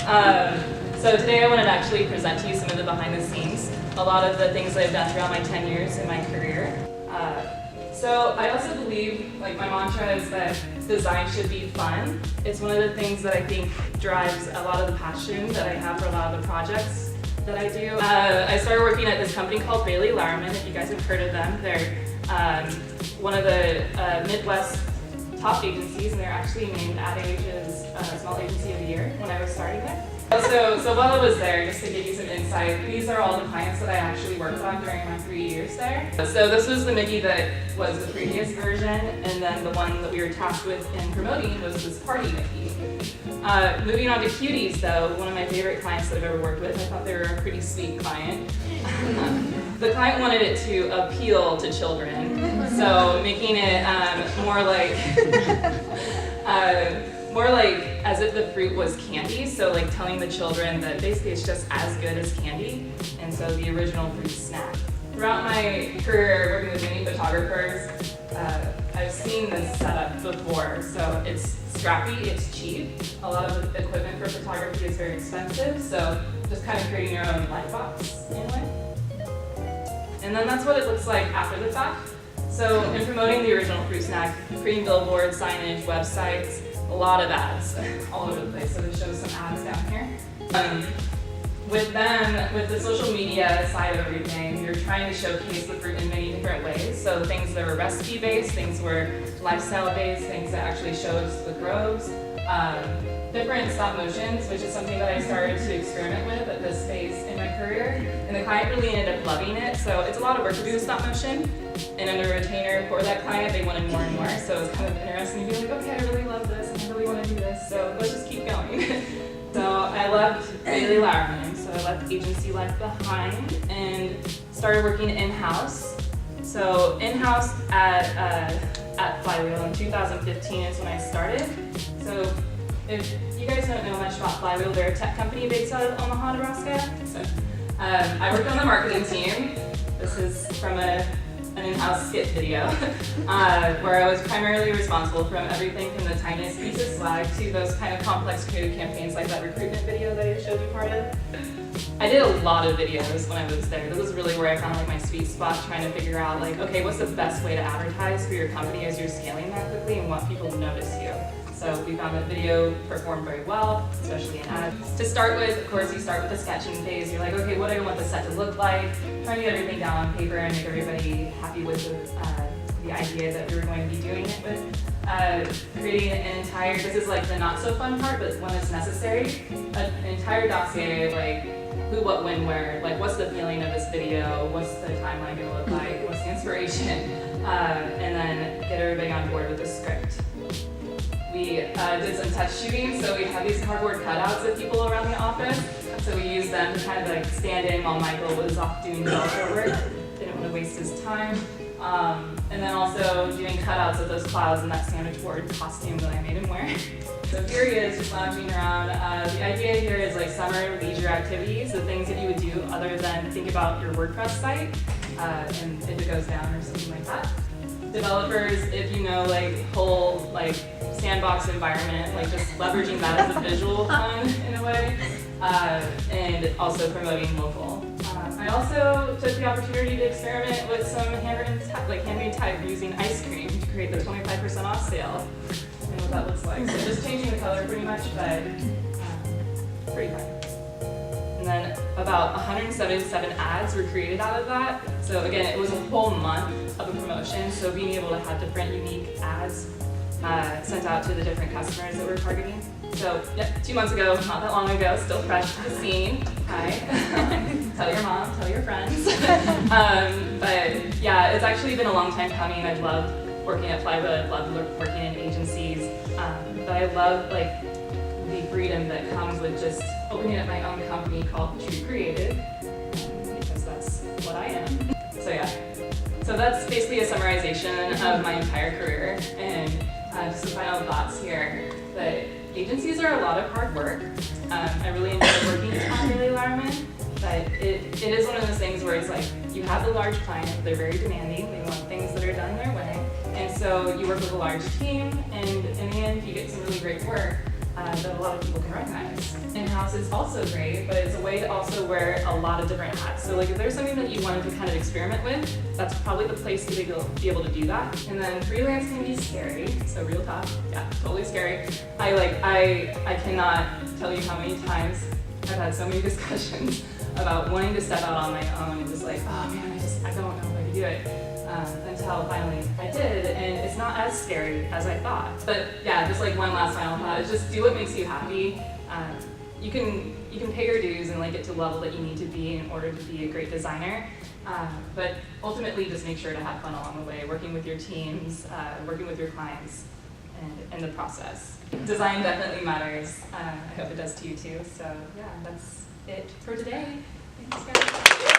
So today I wanted to actually present to you some of the behind the scenes, a lot of the things that I've done throughout my 10 years in my career. So I also believe, like my mantra is that design should be fun. It's one of the things that I think drives a lot of the passion that I have for a lot of the projects that I do. I started working at this company called Bailey Lowerman, if you guys have heard of them. They're one of the Midwest top agencies, and they're actually named Ad Age's Small Agency of the Year when I was starting there. So while I was there, just to give you some insight, these are all the clients that I actually worked on during my 3 years there. So this was the Mickey that was the previous version, and then the one that we were tasked with in promoting was this party Mickey. Moving on to Cuties though, one of my favorite clients that I've ever worked with. I thought they were a pretty sweet client. The client wanted it to appeal to children, so making it more like as if the fruit was candy, so like telling the children that basically it's just as good as candy, and so the original fruit snack. Throughout my career working with many photographers, I've seen this setup before, so it's scrappy, it's cheap. A lot of the equipment for photography is very expensive, so just kind of creating your own light box in a way. And then that's what it looks like after the fact. So in promoting the original fruit snack, creating billboards, signage, websites, a lot of ads all over the place. So this shows some ads down here. With the social media side of everything, you're trying to showcase the fruit in many different ways. So things that were recipe-based, things were lifestyle-based, things that actually shows the groves. Different stop motions, which is something that I started to experiment with at this phase in my career. And the client really ended up loving it. So it's a lot of work to do with stop motion. And under a retainer for that client, they wanted more and more. So it was kind of interesting to be like, okay, I really love this, and I really want to do this, so let's just keep going. So I left Bailey Lowerman, so I left agency life behind and started working in-house. So in-house at Flywheel in 2015 is when I started. So if you guys don't know much about Flywheel, they're a tech company based out of Omaha, Nebraska. So I worked on the marketing team. This is from an in-house skit video where I was primarily responsible from everything from the tiniest piece of swag to those kind of complex creative campaigns like that recruitment video that I showed you part of. I did a lot of videos when I was there. This is really where I found like my sweet spot, trying to figure out like, okay, what's the best way to advertise for your company as you're scaling that quickly and want people to notice you. So we found that video performed very well, especially in ads. To start with, of course, you start with the sketching phase. You're like, okay, what do I want the set to look like? Trying to get everything down on paper and make everybody happy with the idea that we were going to be doing it with. Creating an entire, this is like the not so fun part, but one that's necessary, an entire dossier of like who, what, when, where, like what's the feeling of this video, what's the timeline going to look like, what's the inspiration, and then get everybody on board with the script. We did some test shooting, so we had these cardboard cutouts of people around the office. So we used them to kind of like stand in while Michael was off doing developer work. Didn't want to waste his time. And then also doing cutouts of those clouds in that sandwich board costume that I made him wear. So here he is, just lounging around. The idea here is like summer leisure activities, the things that you would do other than think about your WordPress site, and if it goes down or something like that. Developers, if you know like whole like sandbox environment, like just leveraging that as a visual fun in a way, and also promoting local. I also took the opportunity to experiment with some handmade type using ice cream to create the 25% off sale and what that looks like. So just changing the color pretty much, but pretty fun. And then about 177 ads were created out of that. So again, it was a whole month of a promotion, so being able to have different unique ads sent out to the different customers that we're targeting. So yeah, 2 months ago, not that long ago, still fresh to the scene. Hi. Tell your mom, tell your friends. But yeah, it's actually been a long time coming. I've loved working at Flywheel, I've loved working in agencies, but I love like the freedom that comes with just opening up my own company called Trew Creative, because that's what I am. So yeah, so that's basically a summarization of my entire career, and just some final thoughts here. But agencies are a lot of hard work. I really enjoy working on Bailey Lowerman, but it is one of those things where it's like you have the large client, they're very demanding, they want things that are done their way, and so you work with a large team, and in the end you get some really great work. that a lot of people can recognize. In-house is also great, but it's a way to also wear a lot of different hats. So like if there's something that you wanted to kind of experiment with, that's probably the place to be able to do that. And then freelance can be scary, so real talk, yeah, totally scary. I cannot tell you how many times I've had so many discussions about wanting to step out on my own and just like, oh man, I don't know how to do it. Until finally I did, and it's not as scary as I thought. But yeah, just like one last final thought is just do what makes you happy. You can pay your dues and like get to the level that you need to be in order to be a great designer. But ultimately, just make sure to have fun along the way, working with your teams, working with your clients, and the process. Design definitely matters. I hope it does to you too. So yeah, that's it for today. Thanks, guys.